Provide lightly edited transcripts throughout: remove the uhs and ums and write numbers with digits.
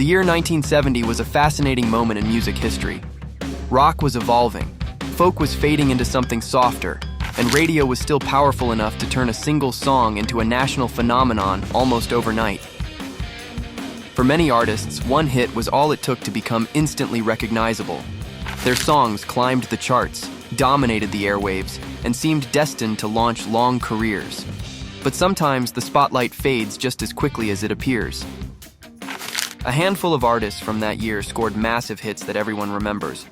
The year 1970 was a fascinating moment in music history. Rock was evolving, folk was fading into something softer, and radio was still powerful enough to turn a single song into a national phenomenon almost overnight. For many artists, one hit was all it took to become instantly recognizable. Their songs climbed the charts, dominated the airwaves, and seemed destined to launch long careers. But sometimes the spotlight fades just as quickly as it appears. A handful of artists from that year scored massive hits that everyone remembers,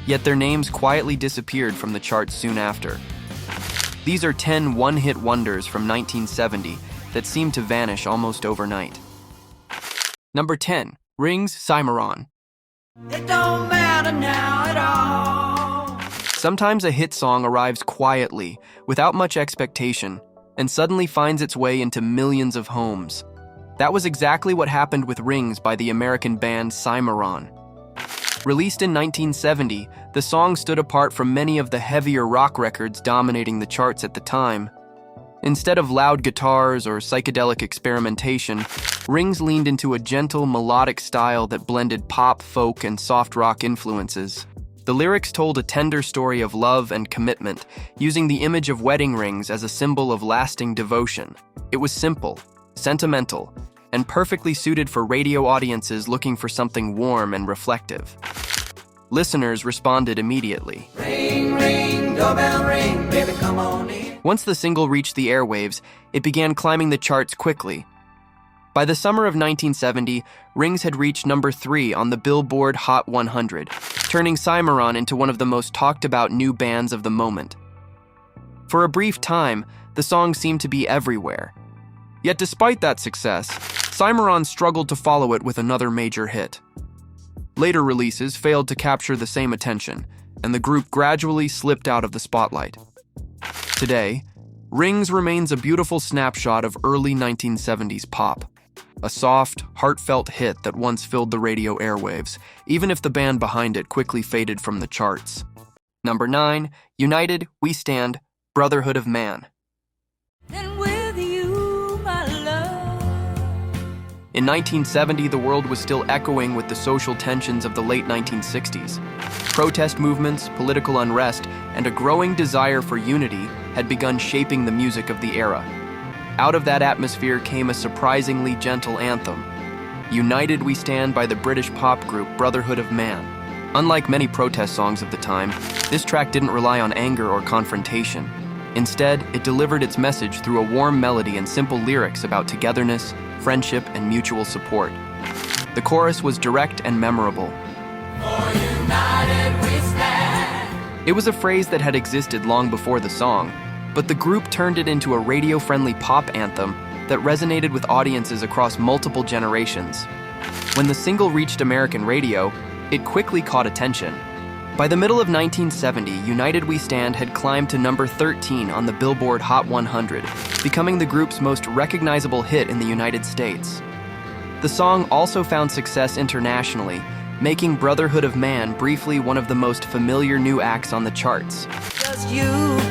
yet their names quietly disappeared from the charts soon after. These are 10 one-hit wonders from 1970 that seemed to vanish almost overnight. Number 10. Ring's Cymarron. It don't matter now at all. Sometimes a hit song arrives quietly, without much expectation, and suddenly finds its way into millions of homes. That was exactly what happened with Rings by the American band Cymarron. Released in 1970, the song stood apart from many of the heavier rock records dominating the charts at the time. Instead of loud guitars or psychedelic experimentation, Rings leaned into a gentle, melodic style that blended pop, folk, and soft rock influences. The lyrics told a tender story of love and commitment, using the image of wedding rings as a symbol of lasting devotion. It was simple, sentimental, and perfectly suited for radio audiences looking for something warm and reflective. Listeners responded immediately. Ring, ring, doorbell ring, baby, come on in. Once the single reached the airwaves, it began climbing the charts quickly. By the summer of 1970, Rings had reached number 3 on the Billboard Hot 100, turning Cymarron into one of the most talked-about new bands of the moment. For a brief time, the song seemed to be everywhere. Yet despite that success, Cymarron struggled to follow it with another major hit. Later releases failed to capture the same attention, and the group gradually slipped out of the spotlight. Today, Rings remains a beautiful snapshot of early 1970s pop. A soft, heartfelt hit that once filled the radio airwaves, even if the band behind it quickly faded from the charts. Number 9. United We Stand, Brotherhood of Man. Then with you, my love. In 1970, the world was still echoing with the social tensions of the late 1960s. Protest movements, political unrest, and a growing desire for unity had begun shaping the music of the era. Out of that atmosphere came a surprisingly gentle anthem. United We Stand by the British pop group Brotherhood of Man. Unlike many protest songs of the time, this track didn't rely on anger or confrontation. Instead, it delivered its message through a warm melody and simple lyrics about togetherness, friendship, and mutual support. The chorus was direct and memorable. For united we stand. It was a phrase that had existed long before the song, but the group turned it into a radio-friendly pop anthem that resonated with audiences across multiple generations. When the single reached American radio, it quickly caught attention. By the middle of 1970, United We Stand had climbed to number 13 on the Billboard Hot 100, becoming the group's most recognizable hit in the United States. The song also found success internationally, making Brotherhood of Man briefly one of the most familiar new acts on the charts. Just you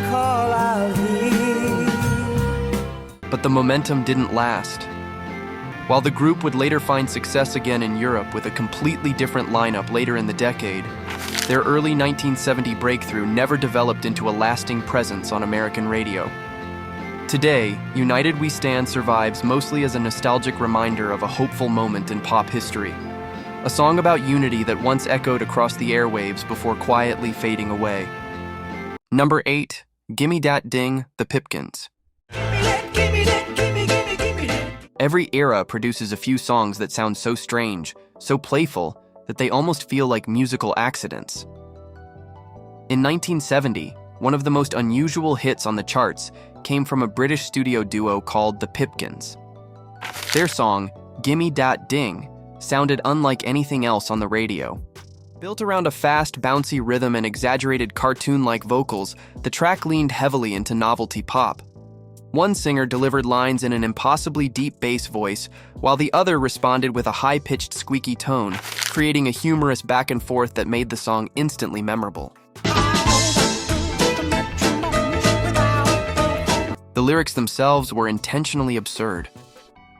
call out here. But the momentum didn't last. While the group would later find success again in Europe with a completely different lineup later in the decade, their early 1970 breakthrough never developed into a lasting presence on American radio. Today, United We Stand survives mostly as a nostalgic reminder of a hopeful moment in pop history. A song about unity that once echoed across the airwaves before quietly fading away. Number 8. Gimme Dat Ding, the Pipkins. Every era produces a few songs that sound so strange, so playful, that they almost feel like musical accidents. In 1970, one of the most unusual hits on the charts came from a British studio duo called the Pipkins. Their song, Gimme Dat Ding, sounded unlike anything else on the radio. Built around a fast, bouncy rhythm and exaggerated cartoon-like vocals, the track leaned heavily into novelty pop. One singer delivered lines in an impossibly deep bass voice, while the other responded with a high-pitched squeaky tone, creating a humorous back and forth that made the song instantly memorable. The lyrics themselves were intentionally absurd.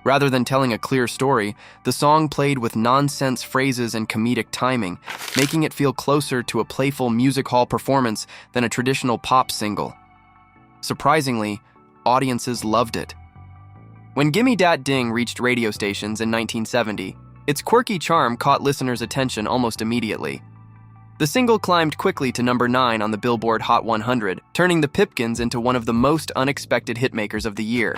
Rather than telling a clear story, the song played with nonsense phrases and comedic timing, making it feel closer to a playful music hall performance than a traditional pop single. Surprisingly, audiences loved it. When Gimme Dat Ding reached radio stations in 1970, its quirky charm caught listeners' attention almost immediately. The single climbed quickly to number 9 on the Billboard Hot 100, turning the Pipkins into one of the most unexpected hitmakers of the year.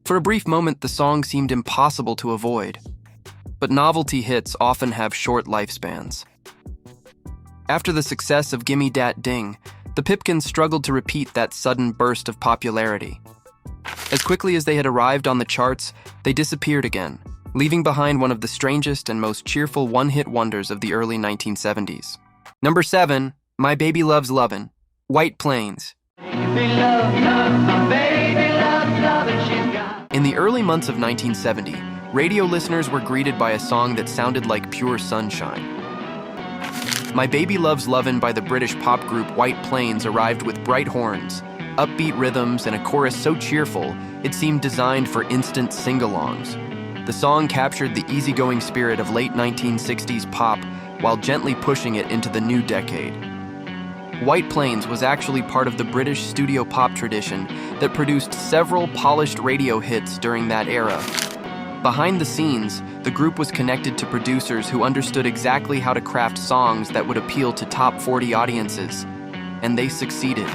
For a brief moment, the song seemed impossible to avoid. But novelty hits often have short lifespans. After the success of Gimme Dat Ding, the Pipkins struggled to repeat that sudden burst of popularity. As quickly as they had arrived on the charts, they disappeared again, leaving behind one of the strangest and most cheerful one-hit wonders of the early 1970s. Number 7, My Baby Loves Lovin', White Plains. In the early months of 1970, radio listeners were greeted by a song that sounded like pure sunshine. My Baby Loves Lovin' by the British pop group White Plains arrived with bright horns, upbeat rhythms, and a chorus so cheerful it seemed designed for instant sing-alongs. The song captured the easygoing spirit of late 1960s pop while gently pushing it into the new decade. White Plains was actually part of the British studio pop tradition that produced several polished radio hits during that era. Behind the scenes, the group was connected to producers who understood exactly how to craft songs that would appeal to top 40 audiences, and they succeeded.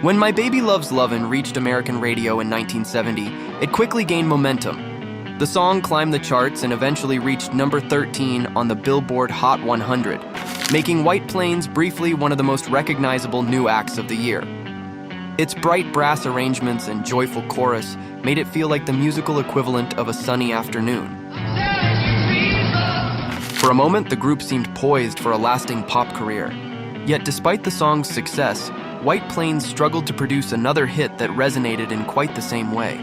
When My Baby Loves Lovin' reached American radio in 1970, it quickly gained momentum. The song climbed the charts and eventually reached number 13 on the Billboard Hot 100, making White Plains briefly one of the most recognizable new acts of the year. Its bright brass arrangements and joyful chorus made it feel like the musical equivalent of a sunny afternoon. For a moment, the group seemed poised for a lasting pop career. Yet despite the song's success, White Plains struggled to produce another hit that resonated in quite the same way.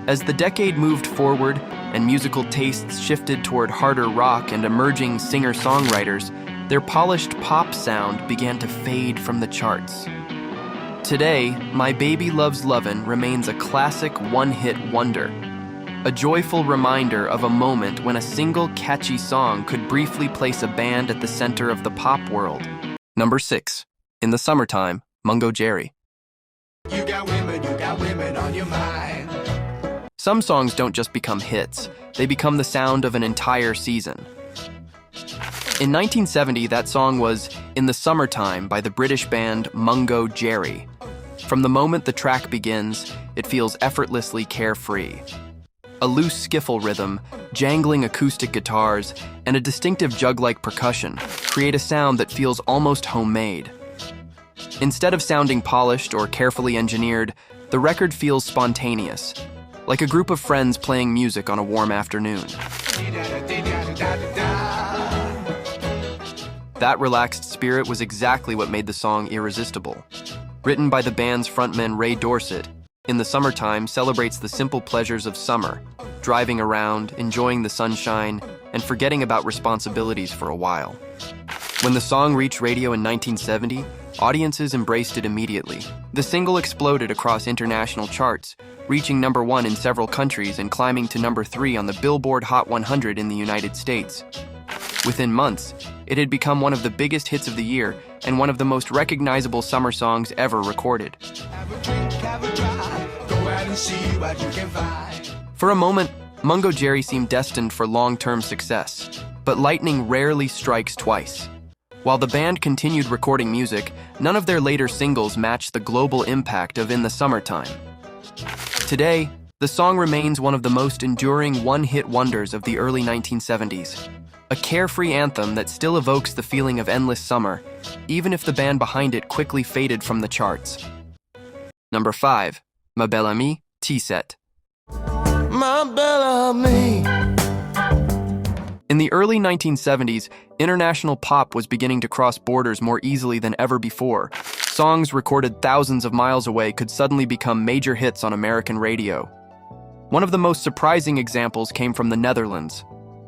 As the decade moved forward and musical tastes shifted toward harder rock and emerging singer-songwriters, their polished pop sound began to fade from the charts. Today, My Baby Loves Lovin' remains a classic one-hit wonder, a joyful reminder of a moment when a single catchy song could briefly place a band at the center of the pop world. Number 6, In the Summertime, Mungo Jerry. You got women on your mind. Some songs don't just become hits, they become the sound of an entire season. In 1970, that song was In the Summertime by the British band Mungo Jerry. From the moment the track begins, it feels effortlessly carefree. A loose skiffle rhythm, jangling acoustic guitars, and a distinctive jug-like percussion create a sound that feels almost homemade. Instead of sounding polished or carefully engineered, the record feels spontaneous, like a group of friends playing music on a warm afternoon. That relaxed spirit was exactly what made the song irresistible. Written by the band's frontman Ray Dorset, In the Summertime celebrates the simple pleasures of summer, driving around, enjoying the sunshine, and forgetting about responsibilities for a while. When the song reached radio in 1970, audiences embraced it immediately. The single exploded across international charts, reaching number 1 in several countries and climbing to number 3 on the Billboard Hot 100 in the United States. Within months, it had become one of the biggest hits of the year and one of the most recognizable summer songs ever recorded. For a moment, Mungo Jerry seemed destined for long-term success, but lightning rarely strikes twice. While the band continued recording music, none of their later singles matched the global impact of In the Summertime. Today, the song remains one of the most enduring one-hit wonders of the early 1970s. A carefree anthem that still evokes the feeling of endless summer, even if the band behind it quickly faded from the charts. Number 5, Ma Belle Amie, T-Set. My Belle Amie. In the early 1970s, international pop was beginning to cross borders more easily than ever before. Songs recorded thousands of miles away could suddenly become major hits on American radio. One of the most surprising examples came from the Netherlands.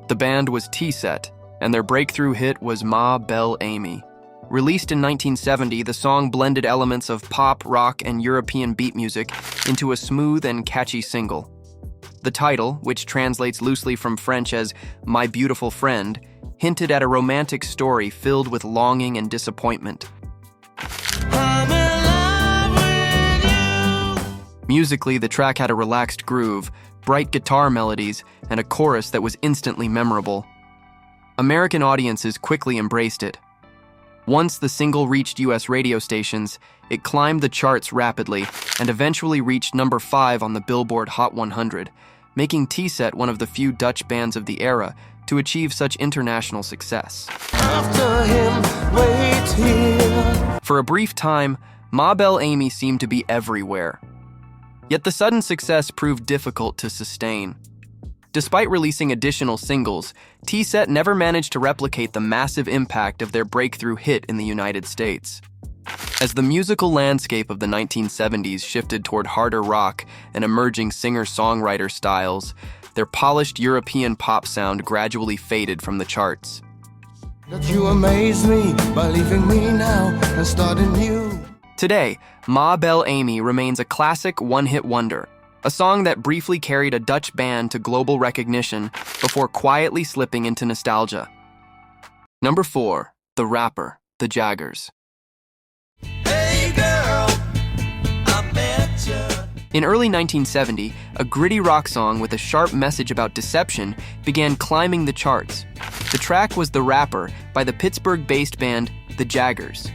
The band was T-Set, and their breakthrough hit was Ma Belle Amie. Released in 1970, the song blended elements of pop, rock, and European beat music into a smooth and catchy single. The title, which translates loosely from French as My Beautiful Friend, hinted at a romantic story filled with longing and disappointment. I'm in love with you. Musically, the track had a relaxed groove, bright guitar melodies, and a chorus that was instantly memorable. American audiences quickly embraced it. Once the single reached US radio stations, it climbed the charts rapidly and eventually reached number 5 on the Billboard Hot 100, making T-Set one of the few Dutch bands of the era to achieve such international success. After him, wait here. For a brief time, Belle, Amie seemed to be everywhere. Yet the sudden success proved difficult to sustain. Despite releasing additional singles, T-Set never managed to replicate the massive impact of their breakthrough hit in the United States. As the musical landscape of the 1970s shifted toward harder rock and emerging singer-songwriter styles, their polished European pop sound gradually faded from the charts. That you amaze me by leaving me now and starting new. Today, Belle, Amie remains a classic one-hit wonder, a song that briefly carried a Dutch band to global recognition before quietly slipping into nostalgia. Number 4, the rapper, the Jaggerz. Hey girl, I met you. In early 1970, a gritty rock song with a sharp message about deception began climbing the charts. The track was The Rapper by the Pittsburgh-based band the Jaggerz.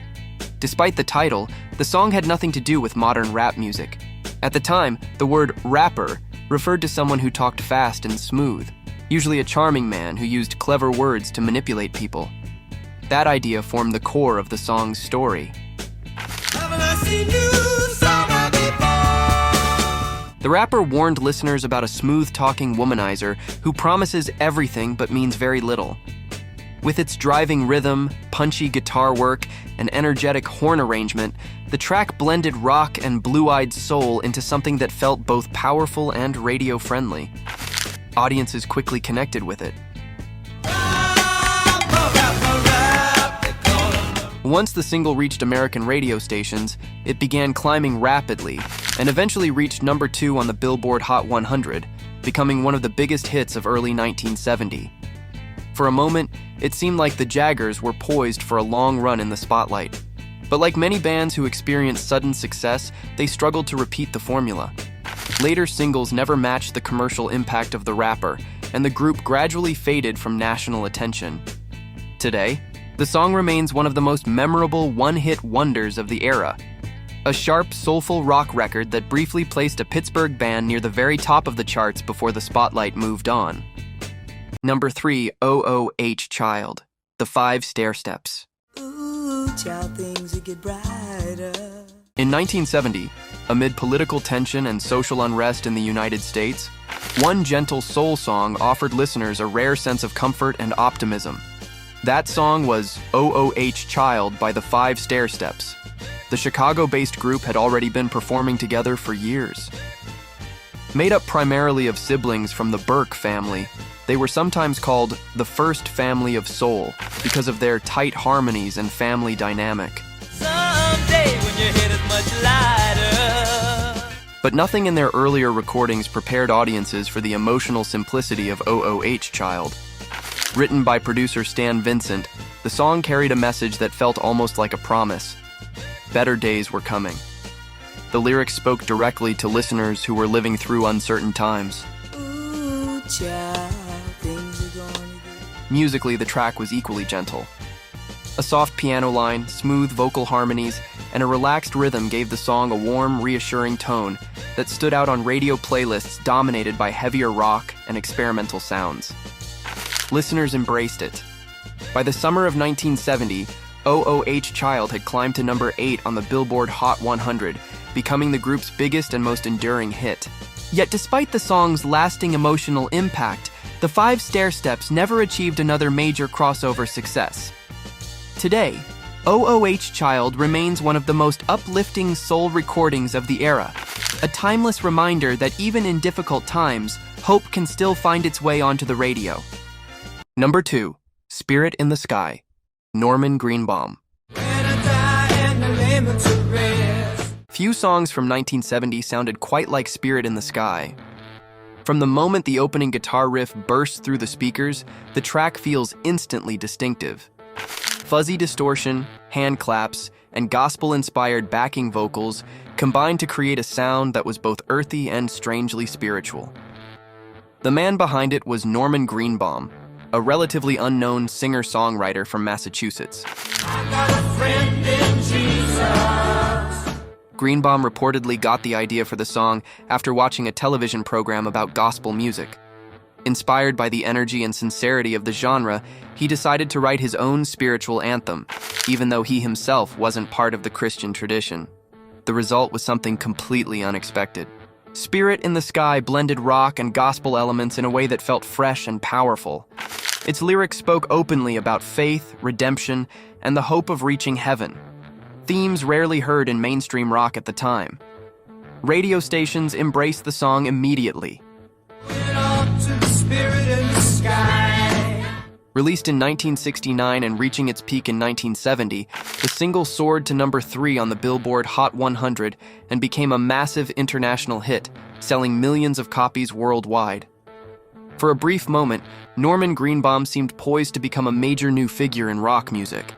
Despite the title, the song had nothing to do with modern rap music. At the time, the word rapper referred to someone who talked fast and smooth, usually a charming man who used clever words to manipulate people. That idea formed the core of the song's story. Haven't I seen you somewhere before? The rapper warned listeners about a smooth-talking womanizer who promises everything but means very little. With its driving rhythm, punchy guitar work, and energetic horn arrangement, the track blended rock and blue-eyed soul into something that felt both powerful and radio-friendly. Audiences quickly connected with it. Once the single reached American radio stations, it began climbing rapidly and eventually reached number 2 on the Billboard Hot 100, becoming one of the biggest hits of early 1970. For a moment, it seemed like the Jaggerz were poised for a long run in the spotlight. But like many bands who experienced sudden success, they struggled to repeat the formula. Later singles never matched the commercial impact of the rapper, and the group gradually faded from national attention. Today, the song remains one of the most memorable one-hit wonders of the era. A sharp, soulful rock record that briefly placed a Pittsburgh band near the very top of the charts before the spotlight moved on. Number 3, OOH Child, the Five Stairsteps. Ooh, child, things will get brighter. In 1970, amid political tension and social unrest in the United States, one gentle soul song offered listeners a rare sense of comfort and optimism. That song was OOH Child by the Five Stairsteps. The Chicago-based group had already been performing together for years. Made up primarily of siblings from the Burke family, they were sometimes called the first family of soul because of their tight harmonies and family dynamic. Someday when your head is much lighter. But nothing in their earlier recordings prepared audiences for the emotional simplicity of OOH Child. Written by producer Stan Vincent, the song carried a message that felt almost like a promise. Better days were coming. The lyrics spoke directly to listeners who were living through uncertain times. Ooh, child, things are gonna get. Musically, the track was equally gentle. A soft piano line, smooth vocal harmonies, and a relaxed rhythm gave the song a warm, reassuring tone that stood out on radio playlists dominated by heavier rock and experimental sounds. Listeners embraced it. By the summer of 1970, OOH Child had climbed to number 8 on the Billboard Hot 100, becoming the group's biggest and most enduring hit. Yet despite the song's lasting emotional impact, the Five Stairsteps never achieved another major crossover success. Today, OOH Child remains one of the most uplifting soul recordings of the era, a timeless reminder that even in difficult times, hope can still find its way onto the radio. Number 2, Spirit in the Sky, Norman Greenbaum. When him to rest. Few songs from 1970 sounded quite like Spirit in the Sky. From the moment the opening guitar riff bursts through the speakers, the track feels instantly distinctive. Fuzzy distortion, hand claps, and gospel-inspired backing vocals combined to create a sound that was both earthy and strangely spiritual. The man behind it was Norman Greenbaum, a relatively unknown singer-songwriter from Massachusetts. I got a friend in Jesus. Greenbaum reportedly got the idea for the song after watching a television program about gospel music. Inspired by the energy and sincerity of the genre, he decided to write his own spiritual anthem, even though he himself wasn't part of the Christian tradition. The result was something completely unexpected. Spirit in the Sky blended rock and gospel elements in a way that felt fresh and powerful. Its lyrics spoke openly about faith, redemption, and the hope of reaching heaven, themes rarely heard in mainstream rock at the time. Radio stations embraced the song immediately. Went on to the Spirit in the Sky. Released in 1969 and reaching its peak in 1970, the single soared to number 3 on the Billboard Hot 100 and became a massive international hit, selling millions of copies worldwide. For a brief moment, Norman Greenbaum seemed poised to become a major new figure in rock music.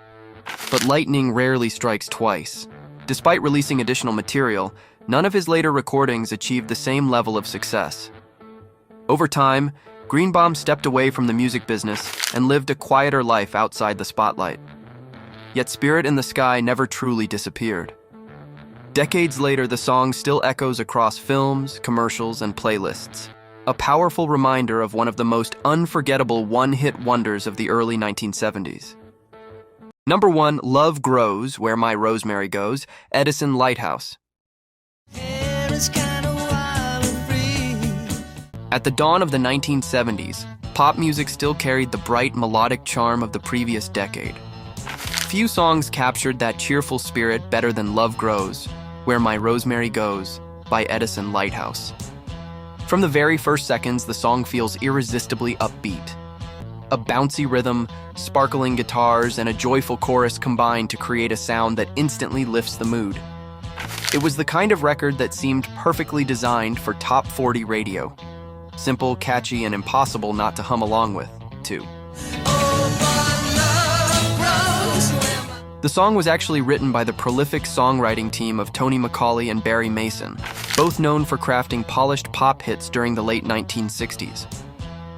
But lightning rarely strikes twice. Despite releasing additional material, none of his later recordings achieved the same level of success. Over time, Greenbaum stepped away from the music business and lived a quieter life outside the spotlight. Yet Spirit in the Sky never truly disappeared. Decades later, the song still echoes across films, commercials, and playlists, a powerful reminder of one of the most unforgettable one-hit wonders of the early 1970s. Number 1, Love Grows, Where My Rosemary Goes, Edison Lighthouse. At the dawn of the 1970s, pop music still carried the bright, melodic charm of the previous decade. Few songs captured that cheerful spirit better than Love Grows, Where My Rosemary Goes, by Edison Lighthouse. From the very first seconds, the song feels irresistibly upbeat. A bouncy rhythm, sparkling guitars, and a joyful chorus combine to create a sound that instantly lifts the mood. It was the kind of record that seemed perfectly designed for top 40 radio. Simple, catchy, and impossible not to hum along with, too. The song was actually written by the prolific songwriting team of Tony McCauley and Barry Mason, both known for crafting polished pop hits during the late 1960s.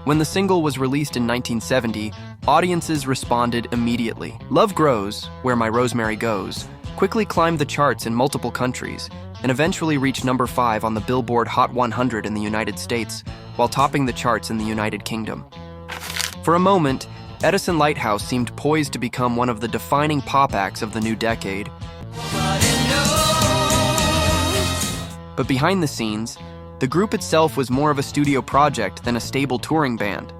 When the single was released in 1970, audiences responded immediately. Love Grows, Where My Rosemary Goes, quickly climbed the charts in multiple countries and eventually reached number 5 on the Billboard Hot 100 in the United States, while topping the charts in the United Kingdom. For a moment, Edison Lighthouse seemed poised to become one of the defining pop acts of the new decade. But behind the scenes, the group itself was more of a studio project than a stable touring band.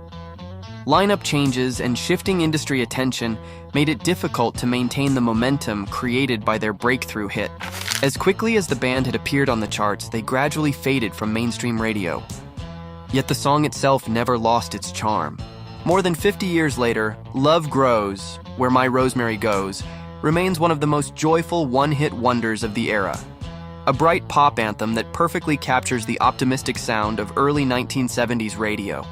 Lineup changes and shifting industry attention made it difficult to maintain the momentum created by their breakthrough hit. As quickly as the band had appeared on the charts, they gradually faded from mainstream radio. Yet the song itself never lost its charm. More than 50 years later, Love Grows, Where My Rosemary Goes, remains one of the most joyful one-hit wonders of the era. A bright pop anthem that perfectly captures the optimistic sound of early 1970s radio.